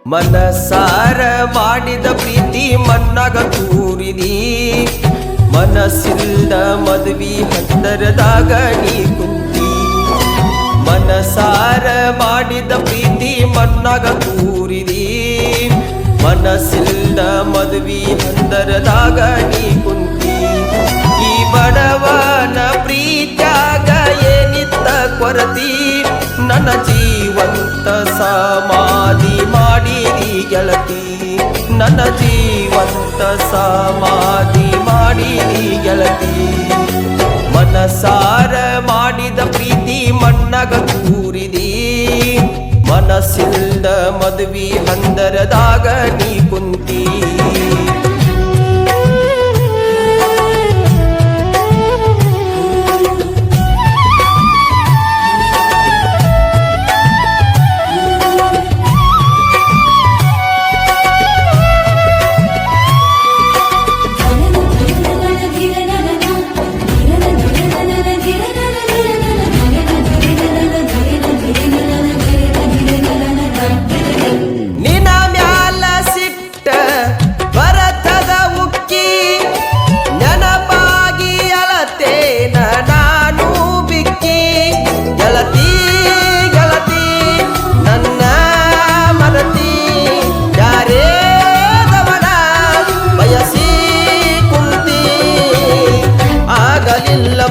ಮನಸಾರ ಮಾಡಿದ ಪ್ರೀತಿ ಮಣ್ಣಾಗ ತೂರಿದಿ ಮನಸ್ಸಿಲ್ದ ಮದುವೆ ಹಂದರದಾಗ ನೀ ಕುಂತಿ ಮನಸಾರ ಮಾಡಿದ ಪ್ರೀತಿ ಮಣ್ಣಾಗ ತೂರಿದಿ ಮನಸ್ಸಿಲ್ದ ಮದುವೆ ಹಂದರದಾಗ ನೀ ಕುಂತಿ ಈ ಬಡವನ ಪ್ರೀತ್ಯಾಗ ಏನಿತ್ತ ಕೊರತಿ ನನ್ನ ಜೀವಂತ ಸಮಾಧಿ ಮಾಡಿದಿ ಗೆಳತಿ ನನ್ನ ಜೀವಂತ ಸಮಾಧಿ ಮಾಡಿದಿ ಗೆಳತಿ ಮನಸಾರ ಮಾಡಿದ ಪ್ರೀತಿ ಮಣ್ಣಾಗ ತೂರಿದಿ ಮನಸ್ಸಿಲ್ದ ಮದುವೆ ಹಂದರದಾಗ ನೀ ಕುಂತಿ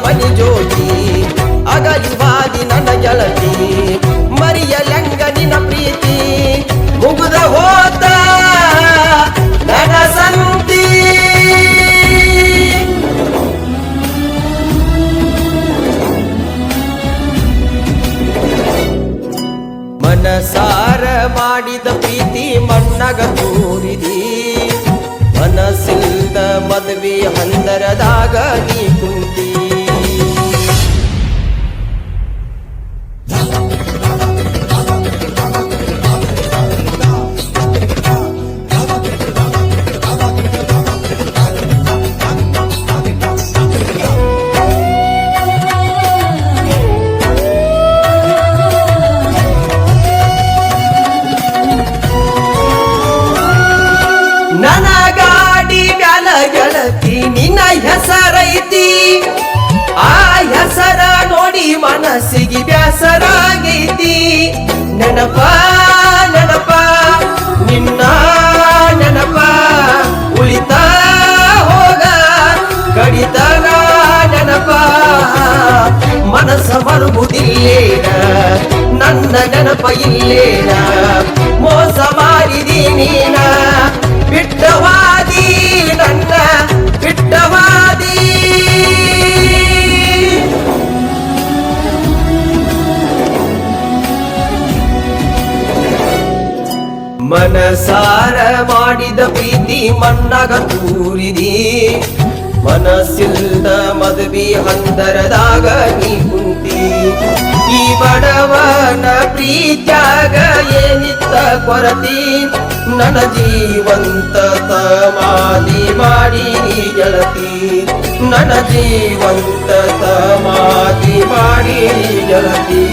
ಮನಿ ಜೋಗಿ ಅಗಲಿವಾದಿ ನನ್ನ ಗೆಳತಿ ಮರಿಯಲಂಗ ನಿನ್ನ ಪ್ರೀತಿ ಮುಗುದ ಹೋತ ನನ್ನ ಸಂತಿ ಮನಸಾರ ಮಾಡಿದ ಪ್ರೀತಿ ಮಣ್ಣಾಗ ತೂರಿದಿ ಮನಸ್ಸಿಲ್ದ ಮದುವೆ ಹಂದರದಾಗ ನೀ ಕುಂತಿ ನನ್ನ ಗಾಡಿ ಮ್ಯಾಲ ಗೆಳತಿ ನಿನ್ನ ಹೆಸರೈತಿ ಆ ಹೆಸರ ನೋಡಿ ಮನಸ್ಸಿಗೆ ಬ್ಯಾಸರಾಗೈತಿ ನೆನಪ ನೆನಪ ನಿನ್ನ ನೆನಪ ಉಳಿತ ಹೋಗ ಕಡಿತಗ ನೆನಪ ಮನಸ್ಸ ಮರುಗುದಿಲ್ಲೇನ ನನ್ನ ನೆನಪ ಇಲ್ಲೇನ ಮೋಸ ಮಾಡಿದಿ ನೀನ ಬಿಟ್ಟವಾದಿ ನನ್ನ ಬಿಟ್ಟವಾದಿ ಮನಸಾರ ಮಾಡಿದ ಪ್ರೀತಿ ಮಣ್ಣಾಗ ತೂರಿದಿ ಮನಸ್ಸಿಲ್ದ ಮದುವೆ ಹಂದರದಾಗ ನೀ ಕುಂತಿ ಈ ಬಡವನ ಪ್ರೀತ್ಯಾಗ ಏನಿತ್ತ ಕೊರತಿ ನನ್ನ ಜೀವಂತ ಸಮಾಧಿ ಮಾಡಿದಿ ಗೆಳತಿ ನನ್ನ ಜೀವಂತ ಸಮಾಧಿ ಮಾಡಿದಿ ಗೆಳತಿ